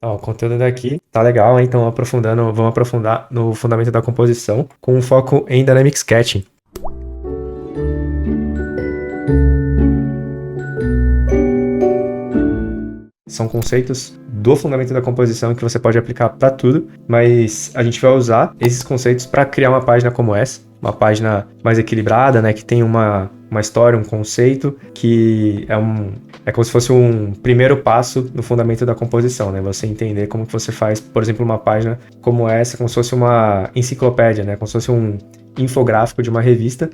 Ó, o conteúdo daqui tá legal, hein? Então vamos aprofundar no fundamento da composição com um foco em Dynamic Sketching. São conceitos do fundamento da composição que você pode aplicar para tudo, mas a gente vai usar esses conceitos para criar uma página como essa, uma página mais equilibrada, né, que tem uma história, um conceito, que é como se fosse um primeiro passo no fundamento da composição, né? Você entender como que você faz, por exemplo, uma página como essa, como se fosse uma enciclopédia, né? Como se fosse um infográfico de uma revista.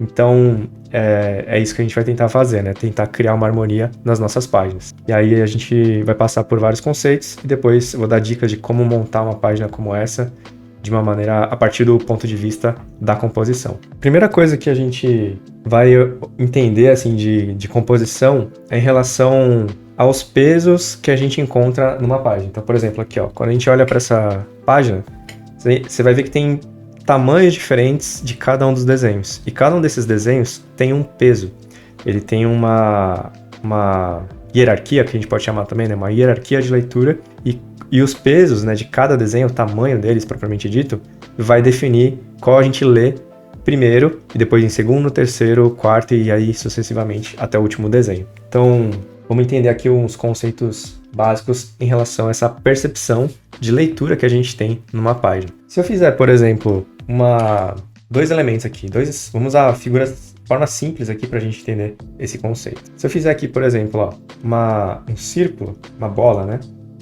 Então, é isso que a gente vai tentar fazer, né? Tentar criar uma harmonia nas nossas páginas. E aí a gente vai passar por vários conceitos e depois eu vou dar dicas de como montar uma página como essa de uma maneira a partir do ponto de vista da composição. Primeira coisa que a gente vai entender assim de composição é em relação aos pesos que a gente encontra numa página. Então, por exemplo, aqui, ó, quando a gente olha para essa página, você vai ver que tem tamanhos diferentes de cada um dos desenhos. E cada um desses desenhos tem um peso. Ele tem uma hierarquia, que a gente pode chamar também, né? Uma hierarquia de leitura. E os pesos, né, de cada desenho, o tamanho deles, propriamente dito, vai definir qual a gente lê primeiro, e depois em segundo, terceiro, quarto, e aí sucessivamente até o último desenho. Então, vamos entender aqui uns conceitos básicos em relação a essa percepção de leitura que a gente tem numa página. Se eu fizer, por exemplo, dois elementos aqui, vamos usar figuras de forma simples aqui para a gente entender esse conceito. Se eu fizer aqui, por exemplo, ó, um círculo, uma bola, né,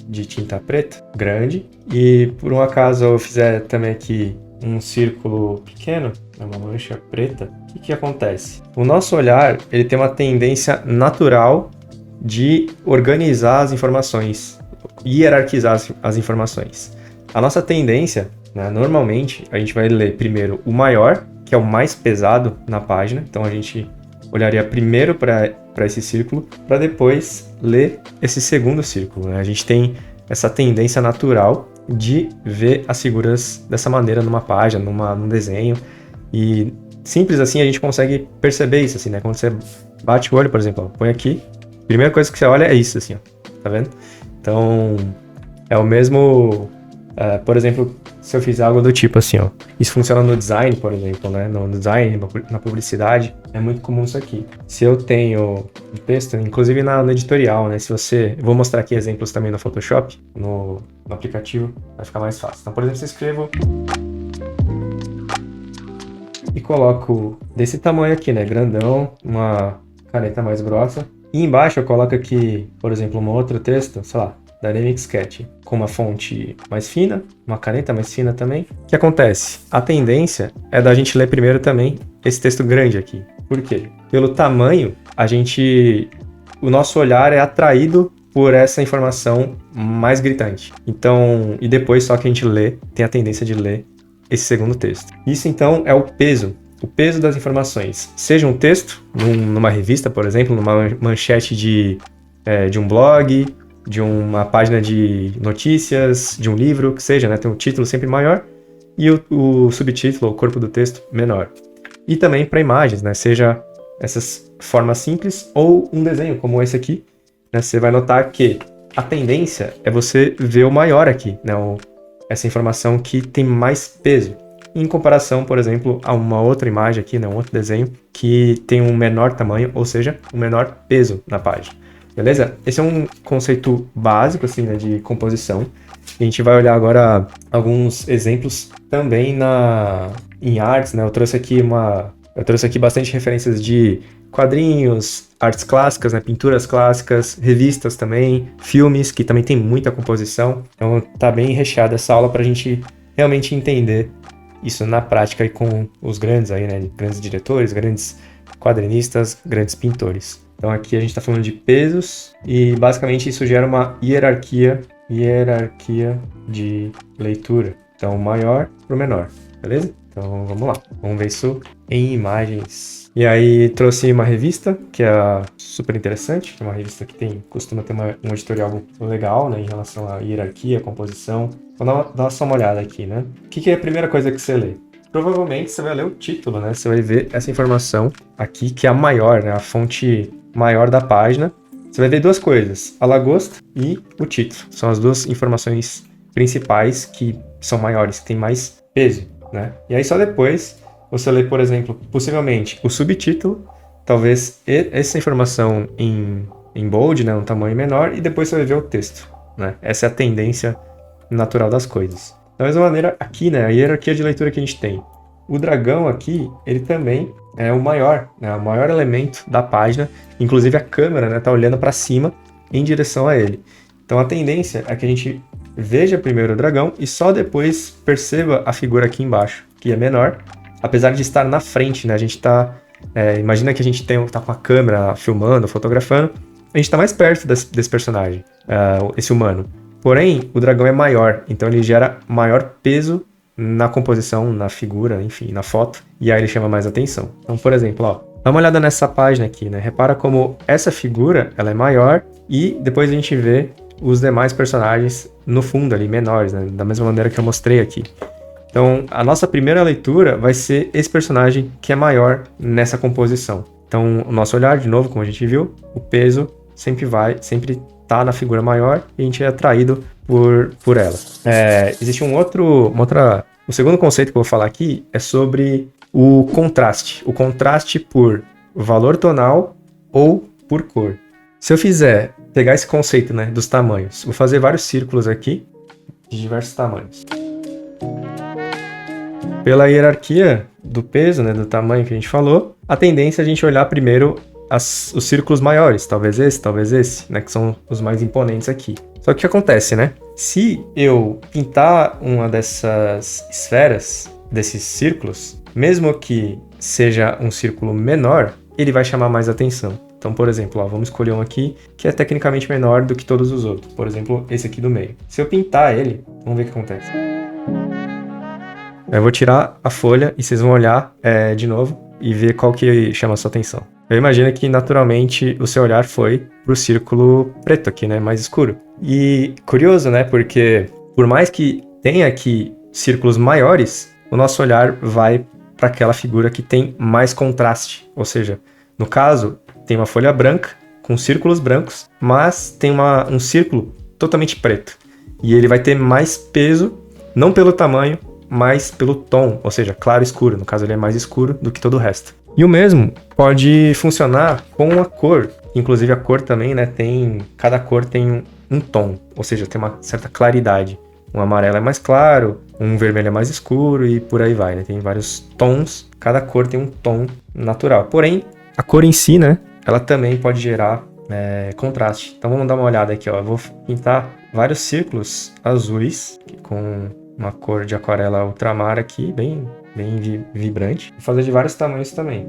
de tinta preta, grande, e por um acaso eu fizer também aqui um círculo pequeno, uma mancha preta, o que acontece? O nosso olhar, ele tem uma tendência natural de organizar as informações, hierarquizar as informações. A nossa tendência, né, normalmente, a gente vai ler primeiro o maior, que é o mais pesado na página, então a gente olharia primeiro para esse círculo, para depois ler esse segundo círculo, né? A gente tem essa tendência natural de ver as figuras dessa maneira numa página, num desenho, e simples assim a gente consegue perceber isso, assim, né? Quando você bate o olho, por exemplo, ó, põe aqui, a primeira coisa que você olha é isso, assim, ó, tá vendo? Então, é o mesmo, por exemplo, se eu fizer algo do tipo assim, ó, isso funciona no design, por exemplo, né? No design, na publicidade, é muito comum isso aqui. Se eu tenho um texto, inclusive no editorial, né? Vou mostrar aqui exemplos também no Photoshop, no aplicativo, vai ficar mais fácil. Então, por exemplo, se eu escrevo e coloco desse tamanho aqui, né? Grandão, uma caneta mais grossa. E embaixo eu coloco aqui, por exemplo, um outro texto, sei lá, Dynamic Sketch, com uma fonte mais fina, uma caneta mais fina também. O que acontece? A tendência é da gente ler primeiro também esse texto grande aqui. Por quê? Pelo tamanho, o nosso olhar é atraído por essa informação mais gritante. Então, e depois só que a gente tem a tendência de ler esse segundo texto. Isso então é o peso das informações. Seja um texto, numa revista, por exemplo, numa manchete de um blog, de uma página de notícias, de um livro, que seja, né? Tem um título sempre maior e o subtítulo, o corpo do texto, menor. E também para imagens, né? Seja essas formas simples ou um desenho como esse aqui, né? Você vai notar que a tendência é você ver o maior aqui, né? Essa informação que tem mais peso, em comparação, por exemplo, a uma outra imagem aqui, né? Um outro desenho que tem um menor tamanho, ou seja, um menor peso na página. Beleza? Esse é um conceito básico, assim, né, de composição. A gente vai olhar agora alguns exemplos também em artes, né? Eu trouxe aqui bastante referências de quadrinhos, artes clássicas, né? Pinturas clássicas, revistas também, filmes, que também tem muita composição. Então tá bem recheada essa aula para a gente realmente entender isso na prática e com os grandes aí, né? Grandes diretores, grandes quadrinistas, grandes pintores. Então aqui a gente está falando de pesos e basicamente isso gera uma hierarquia de leitura. Então maior para o menor, beleza? Então vamos lá, vamos ver isso em imagens. E aí trouxe uma revista que é super interessante, é uma revista que costuma ter um editorial legal, né, em relação à hierarquia, composição. Vou dar só uma olhada aqui, né? O que é a primeira coisa que você lê? Provavelmente você vai ler o título, né? Você vai ver essa informação aqui que é a maior, né? A fonte maior da página. você vai ver duas coisas, a lagosta e o título. São as duas informações principais que são maiores, que têm mais peso, né? E aí só depois você lê, por exemplo, possivelmente o subtítulo, talvez essa informação em bold, né, um tamanho menor, e depois você vai ver o texto, né? Essa é a tendência natural das coisas. Da mesma maneira, aqui, né, a hierarquia de leitura que a gente tem. O dragão aqui, ele também é o maior, né, o maior elemento da página. Inclusive a câmera, né, tá olhando para cima em direção a ele. Então a tendência é que a gente veja primeiro o dragão e só depois perceba a figura aqui embaixo, que é menor, apesar de estar na frente, né? A gente tá... imagina que a gente tá com a câmera filmando, fotografando, a gente tá mais perto desse personagem, esse humano. Porém, o dragão é maior, então ele gera maior peso na composição, na figura, enfim, na foto, e aí ele chama mais atenção. Então, por exemplo, ó, dá uma olhada nessa página aqui, né? Repara como essa figura, ela é maior, e depois a gente vê os demais personagens no fundo ali, menores, né? Da mesma maneira que eu mostrei aqui. Então, a nossa primeira leitura vai ser esse personagem que é maior nessa composição. Então, o nosso olhar, de novo, como a gente viu, o peso sempre tá na figura maior e a gente é atraído por ela. Existe o segundo conceito que eu vou falar aqui é sobre o contraste. O contraste por valor tonal ou por cor. Se eu pegar esse conceito, né, dos tamanhos, vou fazer vários círculos aqui de diversos tamanhos. Pela hierarquia do peso, né, do tamanho que a gente falou, a tendência é a gente olhar primeiro os círculos maiores, talvez esse, né, que são os mais imponentes aqui. Só que o que acontece, né? Se eu pintar uma dessas esferas, desses círculos, mesmo que seja um círculo menor, ele vai chamar mais atenção. Então, por exemplo, ó, vamos escolher um aqui que é tecnicamente menor do que todos os outros. Por exemplo, esse aqui do meio. Se eu pintar ele, vamos ver o que acontece. Eu vou tirar a folha e vocês vão olhar de novo e ver qual que chama a sua atenção. Eu imagino que, naturalmente, o seu olhar foi pro círculo preto aqui, né? Mais escuro. E curioso, né? Porque por mais que tenha aqui círculos maiores, o nosso olhar vai para aquela figura que tem mais contraste. Ou seja, no caso, tem uma folha branca com círculos brancos, mas tem um círculo totalmente preto. E ele vai ter mais peso, não pelo tamanho, mas pelo tom, ou seja, claro e escuro. No caso, ele é mais escuro do que todo o resto. E o mesmo pode funcionar com a cor. Inclusive, a cor também, né? Cada cor tem um tom, ou seja, tem uma certa claridade. Um amarelo é mais claro, um vermelho é mais escuro e por aí vai, né? Tem vários tons, cada cor tem um tom natural. Porém, a cor em si, né? Ela também pode gerar contraste. Então, vamos dar uma olhada aqui, ó. Eu vou pintar vários círculos azuis com uma cor de aquarela ultramar aqui, bem vibrante. Vou fazer de vários tamanhos também.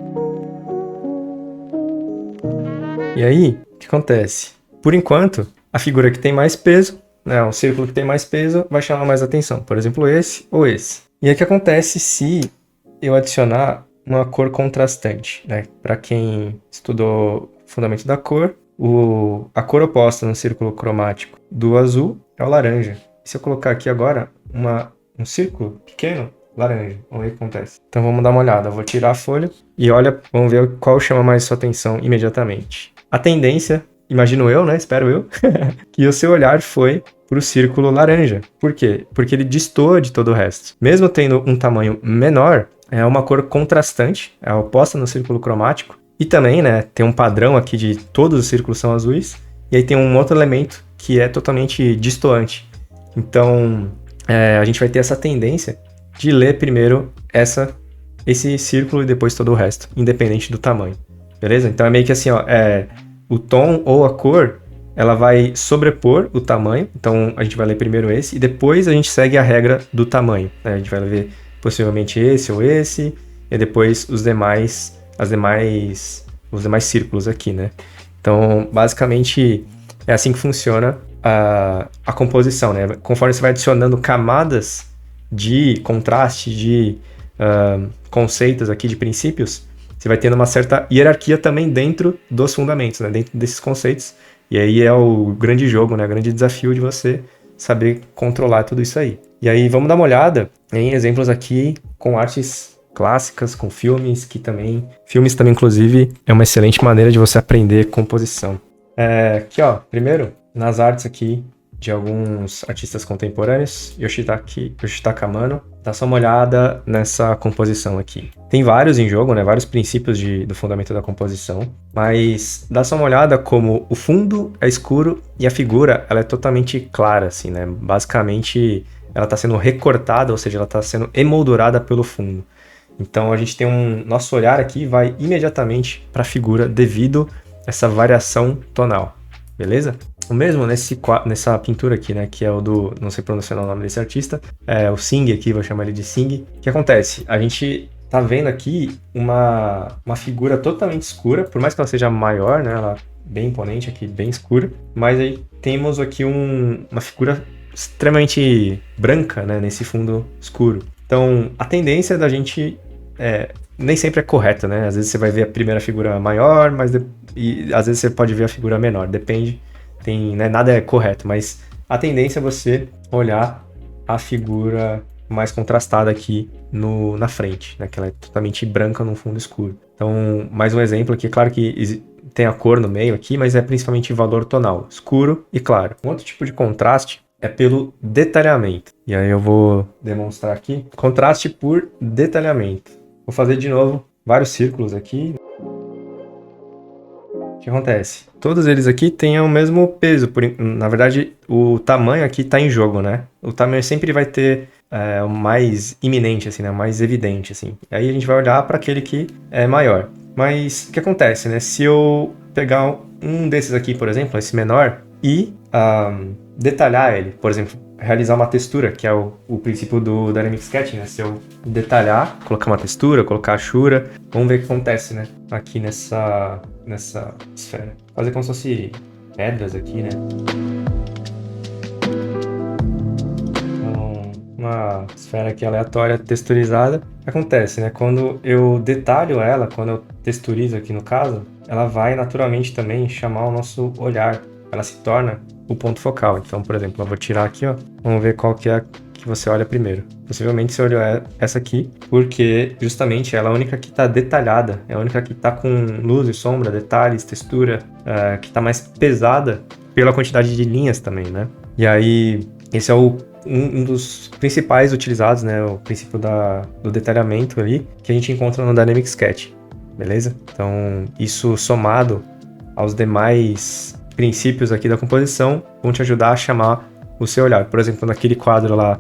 E aí, o que acontece? Por enquanto, a figura que tem mais peso, né, o círculo que tem mais peso, vai chamar mais atenção. Por exemplo, esse ou esse. E aí, o que acontece se eu adicionar uma cor contrastante, né? Para quem estudou fundamento da cor, a cor oposta no círculo cromático do azul é o laranja. E se eu colocar aqui agora um círculo pequeno, laranja, vamos ver o que acontece. Então vamos dar uma olhada, eu vou tirar a folha e vamos ver qual chama mais sua atenção imediatamente. A tendência, imagino eu, né, espero eu, que o seu olhar foi para o círculo laranja. Por quê? Porque ele destoa de todo o resto. Mesmo tendo um tamanho menor, é uma cor contrastante, é oposta no círculo cromático, e também, né, tem um padrão aqui de todos os círculos são azuis, e aí tem um outro elemento que é totalmente destoante. Então, a gente vai ter essa tendência de ler primeiro esse círculo e depois todo o resto, independente do tamanho, beleza? Então é meio que assim, ó, o tom ou a cor, ela vai sobrepor o tamanho, então a gente vai ler primeiro esse, e depois a gente segue a regra do tamanho, né? A gente vai ver possivelmente esse ou esse, e depois os demais círculos aqui, né? Então, basicamente, é assim que funciona a composição, né? Conforme você vai adicionando camadas de contraste, de conceitos aqui, de princípios, você vai tendo uma certa hierarquia também dentro dos fundamentos, né? Dentro desses conceitos. E aí é o grande jogo, né? O grande desafio de você saber controlar tudo isso aí. E aí vamos dar uma olhada em exemplos aqui com artes clássicas, com filmes também, inclusive, é uma excelente maneira de você aprender composição. Aqui, ó, primeiro, nas artes aqui de alguns artistas contemporâneos, Yoshitaka Amano, dá só uma olhada nessa composição aqui. Tem vários em jogo, né, vários princípios do fundamento da composição, mas dá só uma olhada como o fundo é escuro e a figura, ela é totalmente clara, assim, né, basicamente ela está sendo recortada, ou seja, ela está sendo emoldurada pelo fundo. Então a gente tem nosso olhar aqui vai imediatamente para a figura devido a essa variação tonal, beleza? O mesmo nessa pintura aqui, né, que é o do, não sei pronunciar o nome desse artista, o Singh aqui, vou chamar ele de Singh. O que acontece? A gente tá vendo aqui uma figura totalmente escura, por mais que ela seja maior, né, ela é bem imponente aqui, bem escura, mas aí temos aqui uma figura extremamente branca, né, nesse fundo escuro. Então, a tendência da gente nem sempre é correta, né? Às vezes você vai ver a primeira figura maior, e às vezes você pode ver a figura menor, depende. Né, nada é correto, mas a tendência é você olhar a figura mais contrastada aqui na frente, né? Que ela é totalmente branca num fundo escuro. Então, mais um exemplo aqui, claro que tem a cor no meio aqui, mas é principalmente valor tonal, escuro e claro. Um outro tipo de contraste é pelo detalhamento. E aí eu vou demonstrar aqui. Contraste por detalhamento. Vou fazer de novo vários círculos aqui. O que acontece? Todos eles aqui têm o mesmo peso. Na verdade, o tamanho aqui está em jogo, né? O tamanho sempre vai ter o mais iminente, assim, né? O mais evidente, assim. Aí a gente vai olhar para aquele que é maior. Mas o que acontece, né? Se eu pegar um desses aqui, por exemplo, esse menor, e detalhar ele, por exemplo, realizar uma textura, que é o princípio do Dynamic Sketching, né? Se eu detalhar, colocar uma textura, colocar achura, vamos ver o que acontece, né? Aqui nessa esfera. Fazer como se fosse pedras aqui, né? Então, uma esfera aqui aleatória, texturizada. O que acontece, né? Quando eu detalho ela, quando eu texturizo aqui no caso, ela vai naturalmente também chamar o nosso olhar. Ela se torna o ponto focal. Então, por exemplo, eu vou tirar aqui, ó. Vamos ver qual que é que você olha primeiro. Possivelmente você olhou essa aqui, porque justamente ela é a única que está detalhada, é a única que está com luz e sombra, detalhes, textura, que está mais pesada pela quantidade de linhas também, né? E aí, esse é um dos principais utilizados, né? O princípio do detalhamento ali, que a gente encontra no Dynamic Sketch, beleza? Então, isso somado aos demais princípios aqui da composição vão te ajudar a chamar o seu olhar. Por exemplo, naquele quadro lá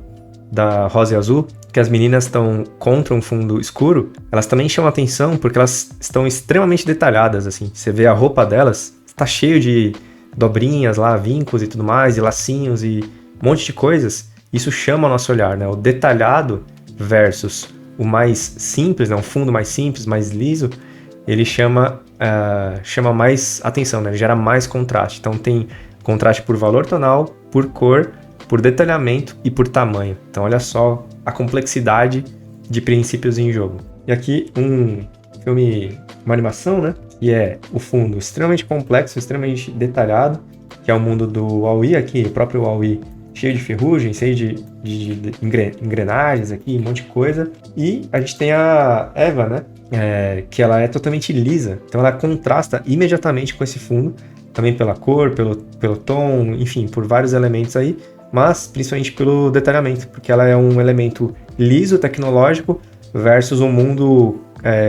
da rosa e azul, que as meninas estão contra um fundo escuro, elas também chamam atenção porque elas estão extremamente detalhadas, assim. Você vê a roupa delas, está cheio de dobrinhas lá, vincos e tudo mais, e lacinhos e um monte de coisas. Isso chama o nosso olhar, né? O detalhado versus o mais simples, né? Um fundo mais simples, mais liso, ele chama mais atenção, né? Ele gera mais contraste. Então tem contraste por valor tonal, por cor, por detalhamento e por tamanho. Então olha só a complexidade de princípios em jogo. E aqui uma animação, né? Que é o fundo extremamente complexo, extremamente detalhado, que é o mundo do Wall-E aqui, o próprio Wall-E cheio de ferrugem, cheio de engrenagens aqui, um monte de coisa. E a gente tem a Eva, né? Que ela é totalmente lisa, então ela contrasta imediatamente com esse fundo, também pela cor, pelo tom, enfim, por vários elementos aí, mas principalmente pelo detalhamento, porque ela é um elemento liso, tecnológico, versus um mundo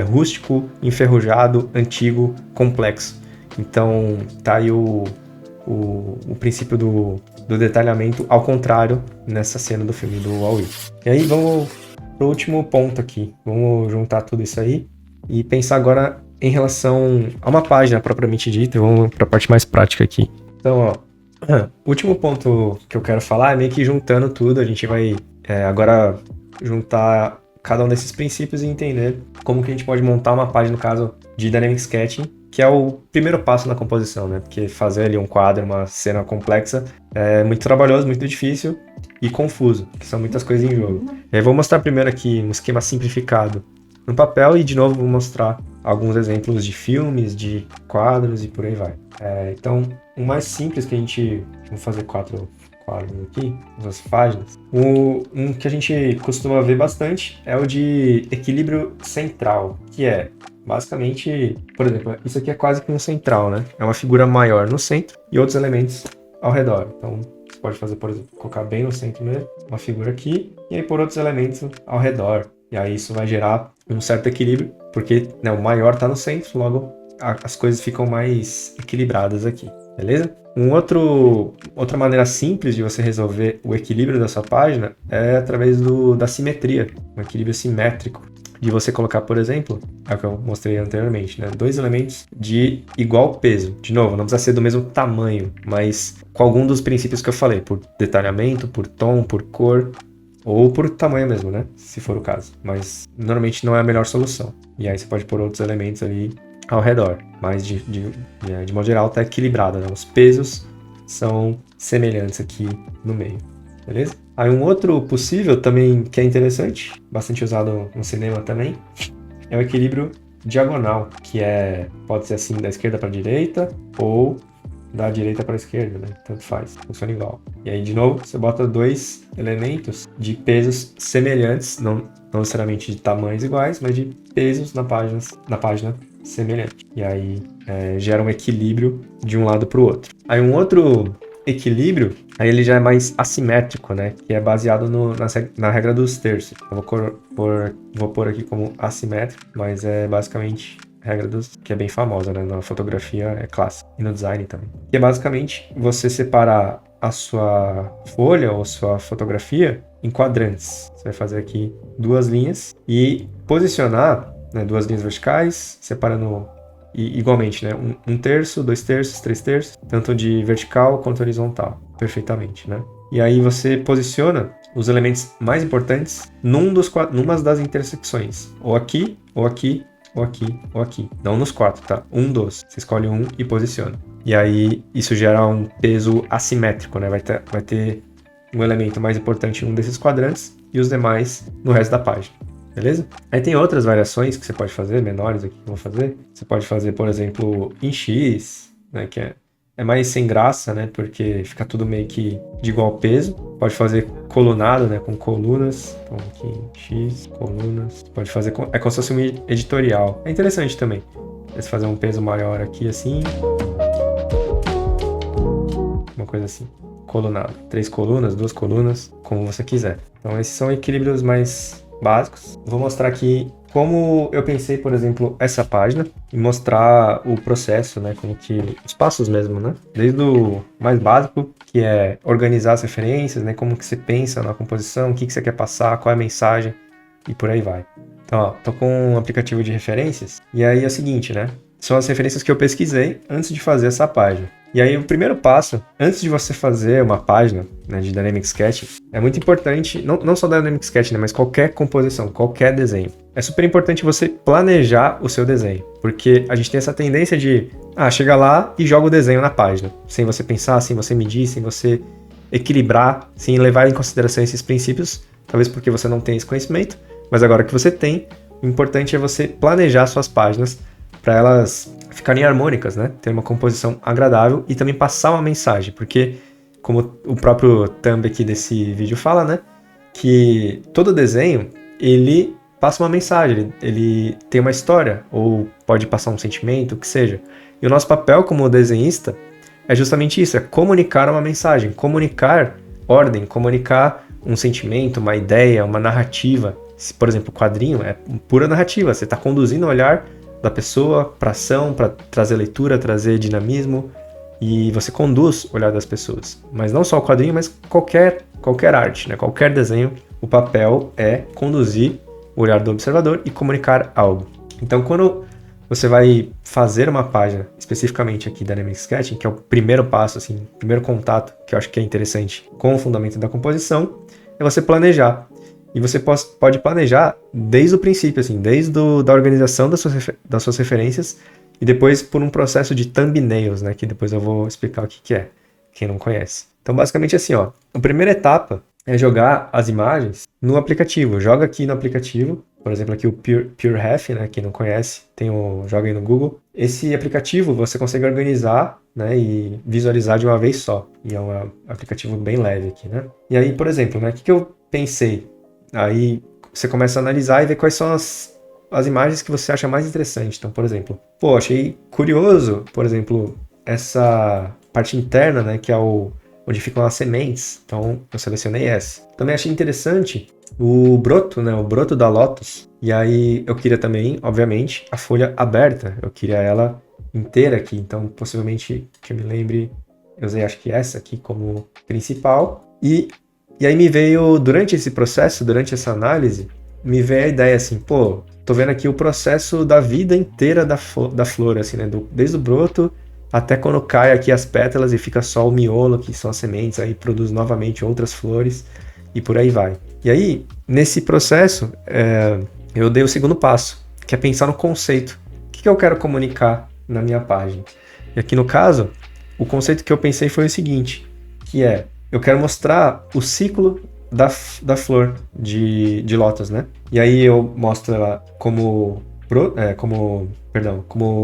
rústico, enferrujado, antigo, complexo. Então tá aí o princípio do detalhamento ao contrário nessa cena do filme do Wall-E. E aí vamos pro último ponto aqui. Vamos juntar tudo isso aí e pensar agora em relação a uma página propriamente dita. Vamos para a parte mais prática aqui. Então, ó, o último ponto que eu quero falar é meio que juntando tudo. A gente vai agora juntar cada um desses princípios e entender como que a gente pode montar uma página, no caso de Dynamic Sketching, que é o primeiro passo na composição, né? Porque fazer ali um quadro, uma cena complexa é muito trabalhoso, muito difícil e confuso, que são muitas coisas em jogo. E aí vou mostrar primeiro aqui um esquema simplificado no papel e de novo vou mostrar alguns exemplos de filmes, de quadros e por aí vai. Então, o mais simples que a gente... Vou fazer 4 quadros aqui, 2 páginas. Um que a gente costuma ver bastante é o de equilíbrio central, que é Basicamente, por exemplo, isso aqui é quase que um central, né? É uma figura maior no centro e outros elementos ao redor. Então, você pode fazer, por exemplo, colocar bem no centro mesmo, uma figura aqui, e aí por outros elementos ao redor. E aí isso vai gerar um certo equilíbrio, porque, né, o maior está no centro, logo as coisas ficam mais equilibradas aqui, beleza? Outra maneira simples de você resolver o equilíbrio da sua página é através da simetria, um equilíbrio simétrico. De você colocar, por exemplo, é o que eu mostrei anteriormente, né? 2 elementos de igual peso. De novo, não precisa ser do mesmo tamanho, mas com algum dos princípios que eu falei, por detalhamento, por tom, por cor, ou por tamanho mesmo, né? Se for o caso. Mas normalmente não é a melhor solução. E aí você pode pôr outros elementos ali ao redor. Mas de modo geral tá equilibrado, né? Os pesos são semelhantes aqui no meio. Beleza? Aí um outro possível também que é interessante, bastante usado no cinema também, é o equilíbrio diagonal, que pode ser assim da esquerda para a direita ou da direita para a esquerda, né? Tanto faz, funciona igual. E aí, de novo, você bota 2 elementos de pesos semelhantes, não necessariamente de tamanhos iguais, mas de pesos na página semelhante. E aí gera um equilíbrio de um lado para o outro. Aí um outro equilíbrio, aí ele já é mais assimétrico, né? Que é baseado na regra dos terços. Eu vou pôr aqui como assimétrico, mas é basicamente regra que é bem famosa, né? Na fotografia é clássica e no design também. Que é basicamente você separar a sua folha ou sua fotografia em quadrantes. Você vai fazer aqui 2 linhas e posicionar, né, 2 linhas verticais, separando igualmente, né? 1 terço, 2 terços, 3 terços, tanto de vertical quanto horizontal, perfeitamente, né? E aí você posiciona os elementos mais importantes numa das intersecções, ou aqui, ou aqui, ou aqui, ou aqui. Não nos 4, tá? Um dos. Você escolhe um e posiciona. E aí isso gera um peso assimétrico, né? Vai ter um elemento mais importante em um desses quadrantes e os demais no resto da página. Beleza? Aí tem outras variações que você pode fazer, menores aqui que eu vou fazer. Você pode fazer, por exemplo, em X, né? Que é mais sem graça, né? Porque fica tudo meio que de igual peso. Pode fazer colunado, né? Com colunas. Então aqui em X, colunas. Pode fazer é como se fosse um editorial. É interessante também. Você fazer um peso maior aqui assim. Uma coisa assim. Colunado. 3 colunas, 2 colunas, como você quiser. Então esses são equilíbrios mais básicos. Vou mostrar aqui como eu pensei, por exemplo, essa página e mostrar o processo, né, como que os passos mesmo, né? Desde o mais básico, que é organizar as referências, né, como que você pensa na composição, o que você quer passar, qual é a mensagem e por aí vai. Então, ó, tô com um aplicativo de referências e aí é o seguinte, né? São as referências que eu pesquisei antes de fazer essa página. E aí o primeiro passo, antes de você fazer uma página, né, de Dynamic Sketching, é muito importante, não só Dynamic Sketching, né, mas qualquer composição, qualquer desenho. É super importante você planejar o seu desenho, porque a gente tem essa tendência de chega lá e joga o desenho na página, sem você pensar, sem você medir, sem você equilibrar, sem levar em consideração esses princípios, talvez porque você não tem esse conhecimento, mas agora que você tem, o importante é você planejar suas páginas para elas ficarem harmônicas, né? Ter uma composição agradável e também passar uma mensagem, porque como o próprio thumb aqui desse vídeo fala, né? Que todo desenho, ele passa uma mensagem, ele tem uma história, ou pode passar um sentimento, o que seja. E o nosso papel como desenhista é justamente isso, é comunicar uma mensagem, comunicar ordem, comunicar um sentimento, uma ideia, uma narrativa. Se, por exemplo, o quadrinho é pura narrativa, você está conduzindo o olhar da pessoa para ação, para trazer leitura, trazer dinamismo, e você conduz o olhar das pessoas. Mas não só o quadrinho, mas qualquer arte, né? Qualquer desenho, o papel é conduzir o olhar do observador e comunicar algo. Então, quando você vai fazer uma página, especificamente aqui da Dynamic Sketching, que é o primeiro passo, assim, o primeiro contato, que eu acho que é interessante com o fundamento da composição, é você planejar. E você pode planejar desde o princípio, assim, da organização das suas referências e depois por um processo de thumbnails, né, que depois eu vou explicar o que é, quem não conhece. Então, basicamente assim, ó, a primeira etapa é jogar as imagens no aplicativo. Joga aqui no aplicativo, por exemplo, aqui o PureRef, né, quem não conhece, joga aí no Google. Esse aplicativo você consegue organizar, né, e visualizar de uma vez só. E é um aplicativo bem leve aqui, né. E aí, por exemplo, né, o que eu pensei? Aí você começa a analisar e ver quais são as imagens que você acha mais interessante. Então, por exemplo, achei curioso, por exemplo, essa parte interna, né, que é onde ficam as sementes. Então, eu selecionei essa. Também achei interessante o broto, né, o broto da lótus. E aí, eu queria também, obviamente, a folha aberta. Eu queria ela inteira aqui. Então, possivelmente, que eu me lembre, eu usei acho que essa aqui como principal. E aí me veio, durante esse processo, durante essa análise, me veio a ideia assim, tô vendo aqui o processo da vida inteira da flor, assim, né? Desde o broto até quando cai aqui as pétalas e fica só o miolo, que são as sementes, aí produz novamente outras flores e por aí vai. E aí, nesse processo, eu dei o segundo passo, que é pensar no conceito. O que eu quero comunicar na minha página? E aqui no caso, o conceito que eu pensei foi o seguinte, que eu quero mostrar o ciclo da flor de lótus, né? E aí eu mostro ela como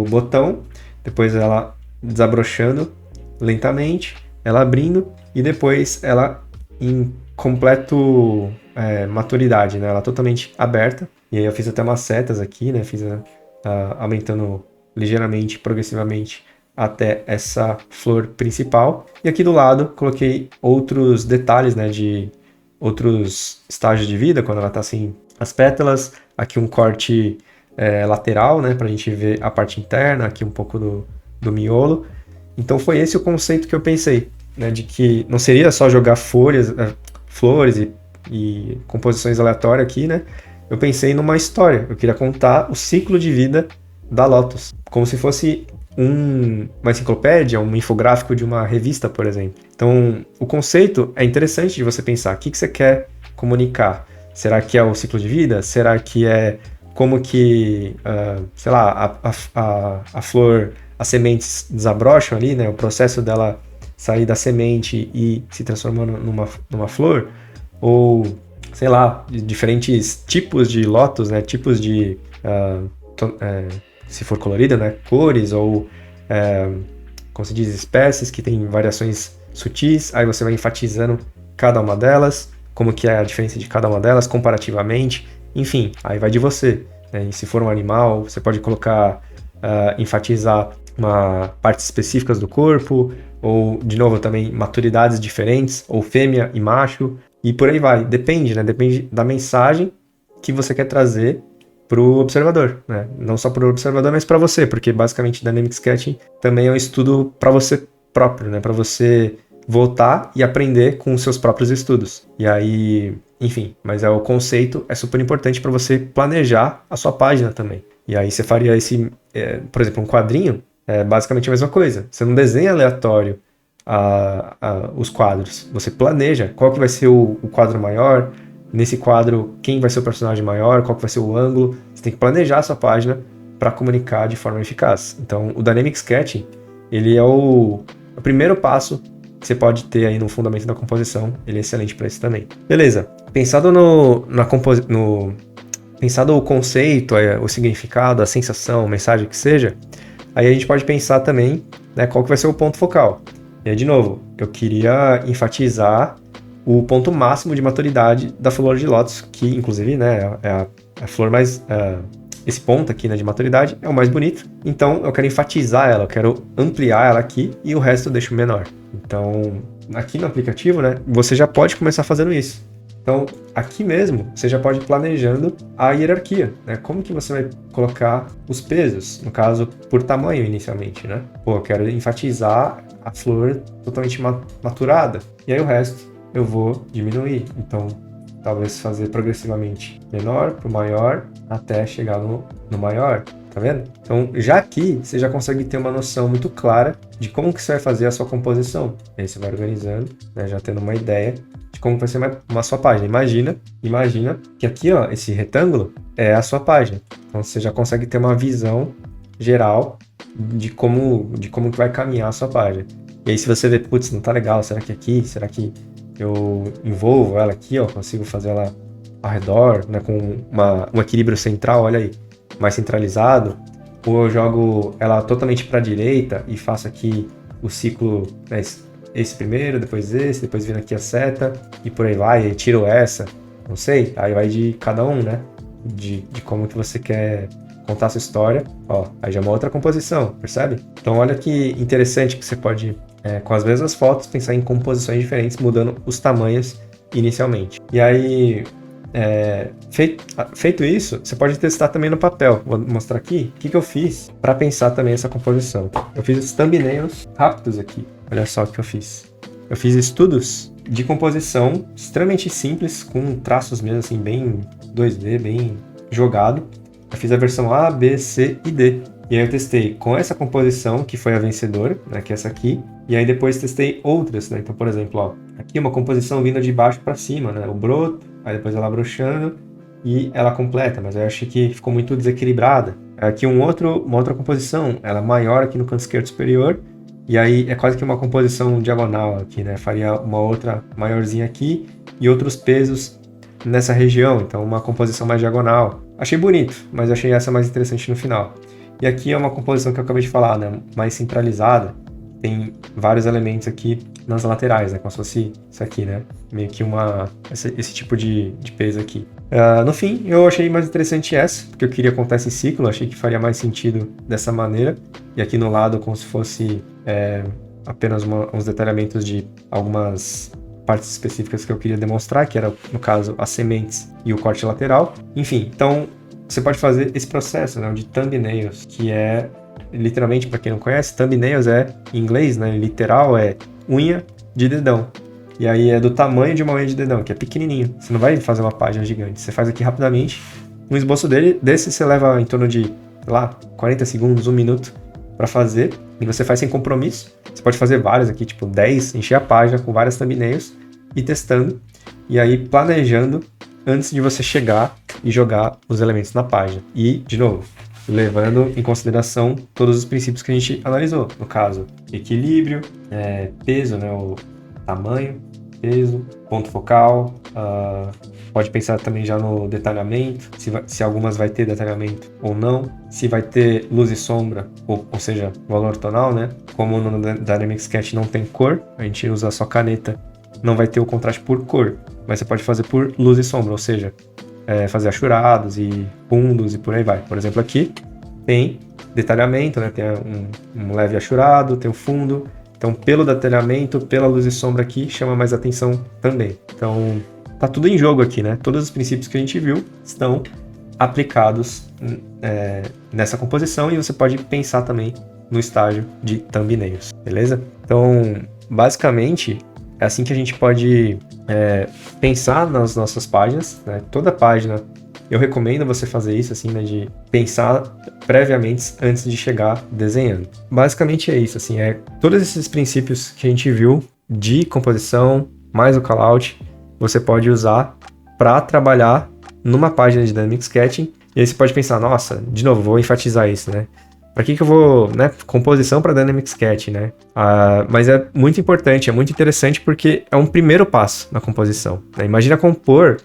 botão, depois ela desabrochando lentamente, ela abrindo e depois ela em completo maturidade, né? Ela totalmente aberta. E aí eu fiz até umas setas aqui, né? Fiz aumentando ligeiramente, progressivamente até essa flor principal. E aqui do lado coloquei outros detalhes, né, de outros estágios de vida, quando ela está assim, as pétalas, aqui um corte lateral, né, para a gente ver a parte interna, aqui um pouco do miolo. Então foi esse o conceito que eu pensei, né, de que não seria só jogar flores e composições aleatórias aqui, né? Eu pensei numa história, eu queria contar o ciclo de vida da Lotus, como se fosse uma enciclopédia, um infográfico de uma revista, por exemplo. Então, o conceito é interessante de você pensar. O que você quer comunicar? Será que é o ciclo de vida? Será que é como que, sei lá, a flor, as sementes desabrocham ali, né? O processo dela sair da semente e se transformando numa flor? Ou, sei lá, diferentes tipos de lótus, né? Tipos de... se for colorida, né, cores ou, como se diz, espécies que tem variações sutis, aí você vai enfatizando cada uma delas, como que é a diferença de cada uma delas comparativamente, enfim, aí vai de você, né? E se for um animal, você pode colocar, enfatizar partes específicas do corpo, ou, de novo, também maturidades diferentes, ou fêmea e macho, e por aí vai, depende, né, depende da mensagem que você quer trazer para o observador, né? Não só para o observador, mas para você, porque basicamente Dynamic Sketching também é um estudo para você próprio, né? Para você voltar e aprender com os seus próprios estudos. E aí, enfim, mas o conceito é super importante para você planejar a sua página também. E aí você faria por exemplo, um quadrinho, é basicamente a mesma coisa. Você não desenha aleatório os quadros, você planeja qual que vai ser o quadro maior. Nesse quadro, quem vai ser o personagem maior, qual que vai ser o ângulo. Você tem que planejar a sua página para comunicar de forma eficaz. Então, o Dynamic Sketching, ele é o primeiro passo que você pode ter aí no fundamento da composição. Ele é excelente para isso também. Beleza. Pensado pensado o conceito, o significado, a sensação, a mensagem que seja, aí a gente pode pensar também, né, qual que vai ser o ponto focal. E aí, de novo, eu queria enfatizar o ponto máximo de maturidade da flor de lótus, que inclusive, né, é a flor mais... esse ponto aqui, né, de maturidade é o mais bonito. Então eu quero enfatizar ela, eu quero ampliar ela aqui e o resto eu deixo menor. Então aqui no aplicativo, né, você já pode começar fazendo isso. Então aqui mesmo você já pode ir planejando a hierarquia, né? Como que você vai colocar os pesos, no caso por tamanho inicialmente, né? Eu quero enfatizar a flor totalmente maturada e aí o resto eu vou diminuir. Então, talvez fazer progressivamente menor para o maior até chegar no maior, tá vendo? Então, já aqui, você já consegue ter uma noção muito clara de como que você vai fazer a sua composição. Aí você vai organizando, né, já tendo uma ideia de como vai ser uma sua página. Imagina que aqui, ó, esse retângulo é a sua página. Então, você já consegue ter uma visão geral de como que vai caminhar a sua página. E aí, se você vê, putz, não tá legal, será que aqui? Será que eu envolvo ela aqui, ó, consigo fazer ela ao redor, né, com um equilíbrio central, olha aí, mais centralizado, ou eu jogo ela totalmente para a direita e faço aqui o ciclo, né, esse primeiro, depois esse, depois vindo aqui a seta, e por aí vai, e tiro essa, não sei, aí vai de cada um, né? de como que você quer contar a sua história. Ó, aí já é uma outra composição, percebe? Então olha que interessante que você pode, com as mesmas fotos, pensar em composições diferentes, mudando os tamanhos inicialmente. E aí, feito isso, você pode testar também no papel. Vou mostrar aqui o que eu fiz para pensar também essa composição. Eu fiz os thumbnails rápidos aqui. Olha só o que eu fiz. Eu fiz estudos de composição extremamente simples, com traços mesmo assim, bem 2D, bem jogado. Eu fiz a versão A, B, C e D. E aí eu testei com essa composição, que foi a vencedora, né, que é essa aqui. E aí depois testei outras, né? Então, por exemplo, ó, aqui uma composição vindo de baixo para cima, né? O broto, aí depois ela broxando e ela completa, mas eu achei que ficou muito desequilibrada. Aqui uma outra composição, ela é maior aqui no canto esquerdo superior, e aí é quase que uma composição diagonal aqui, né? Faria uma outra maiorzinha aqui e outros pesos nessa região, então uma composição mais diagonal. Achei bonito, mas eu achei essa mais interessante no final. E aqui é uma composição que eu acabei de falar, né? Mais centralizada. Tem vários elementos aqui nas laterais, né? Como se fosse isso aqui, né? Meio que esse tipo de peso aqui. No fim, eu achei mais interessante essa, porque eu queria contar esse ciclo, achei que faria mais sentido dessa maneira. E aqui no lado, como se fosse apenas uns detalhamentos de algumas partes específicas que eu queria demonstrar, que era, no caso, as sementes e o corte lateral. Enfim, então você pode fazer esse processo, né, de thumbnails, que é, literalmente, para quem não conhece, thumbnails em inglês, né, literal, é unha de dedão. E aí é do tamanho de uma unha de dedão, que é pequenininho. Você não vai fazer uma página gigante. Você faz aqui rapidamente um esboço desse você leva em torno de, sei lá, 40 segundos, 1 minuto para fazer. E você faz sem compromisso. Você pode fazer vários aqui, tipo 10, encher a página com várias thumbnails e testando. E aí planejando antes de você chegar e jogar os elementos na página. E, de novo, levando em consideração todos os princípios que a gente analisou. No caso, equilíbrio, peso, né, o tamanho, peso, ponto focal. Pode pensar também já no detalhamento, se algumas vai ter detalhamento ou não, se vai ter luz e sombra, ou seja, valor tonal, né? Como no Dynamic Sketch não tem cor, a gente usa só caneta, não vai ter o contraste por cor, mas você pode fazer por luz e sombra, ou seja, fazer achurados e fundos e por aí vai. Por exemplo, aqui tem detalhamento, né? Tem um leve achurado, tem o fundo. Então, pelo detalhamento, pela luz e sombra aqui, chama mais atenção também. Então, tá tudo em jogo aqui, né? Todos os princípios que a gente viu estão aplicados nessa composição e você pode pensar também no estágio de thumbnails, beleza? Então, basicamente, é assim que a gente pode pensar nas nossas páginas, né? Toda página, eu recomendo você fazer isso, assim, né? De pensar previamente antes de chegar desenhando. Basicamente é isso, assim, todos esses princípios que a gente viu de composição, mais o callout, você pode usar para trabalhar numa página de Dynamic Sketching. E aí você pode pensar, nossa, de novo, vou enfatizar isso, né? Para que eu vou, né? Composição para Dynamic Sketch, né? Mas é muito importante, é muito interessante porque é um primeiro passo na composição, né? Imagina compor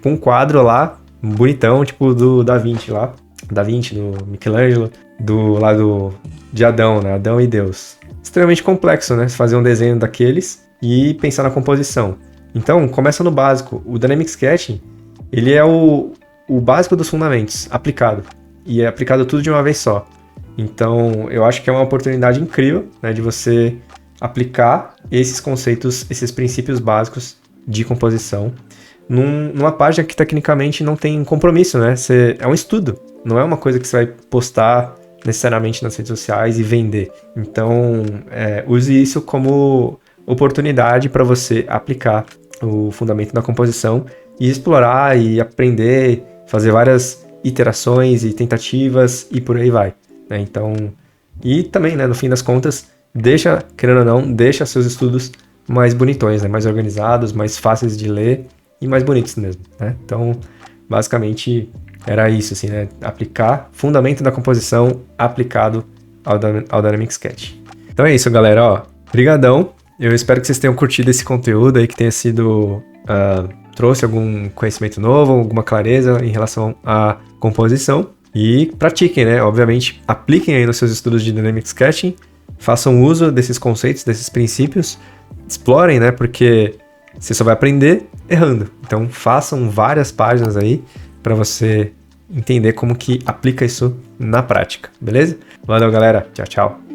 um quadro lá, bonitão, tipo do Da Vinci lá. Da Vinci, do Michelangelo, do lado de Adão, né? Adão e Deus. Extremamente complexo, né? Fazer um desenho daqueles e pensar na composição. Então, começa no básico. O Dynamic Sketching, ele é o básico dos fundamentos, aplicado. E é aplicado tudo de uma vez só. Então, eu acho que é uma oportunidade incrível, né, de você aplicar esses conceitos, esses princípios básicos de composição numa página que tecnicamente não tem compromisso, né? É um estudo, não é uma coisa que você vai postar necessariamente nas redes sociais e vender. Então, use isso como oportunidade para você aplicar o fundamento da composição e explorar e aprender, fazer várias iterações e tentativas e por aí vai, né? Então, e também, né, no fim das contas, querendo ou não, deixa seus estudos mais bonitões, né, mais organizados, mais fáceis de ler e mais bonitos mesmo, né? Então, basicamente, era isso, assim, né? Aplicar fundamento da composição aplicado ao Dynamic Sketch. Então é isso, galera, ó. Brigadão. Eu espero que vocês tenham curtido esse conteúdo aí, que tenha sido... trouxe algum conhecimento novo, alguma clareza em relação à composição. E pratiquem, né? Obviamente, apliquem aí nos seus estudos de Dynamic Sketching. Façam uso desses conceitos, desses princípios. Explorem, né? Porque você só vai aprender errando. Então, façam várias páginas aí para você entender como que aplica isso na prática, beleza? Valeu, galera. Tchau, tchau.